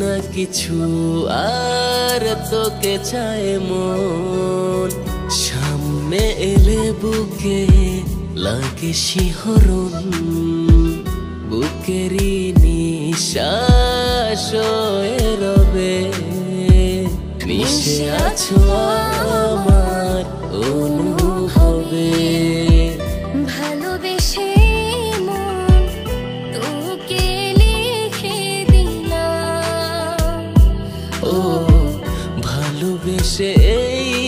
না কিছু আর তোকে চায় মন, সামনে এলে বুকে লাগে শিহরণ, বুকেরই নিঃশ্বাস হয়ে রবে, মিশে আছো আমার অনুভবে। ভালোবেসে মন তোকে লিখে দিলাম, ও ভালোবেসে এই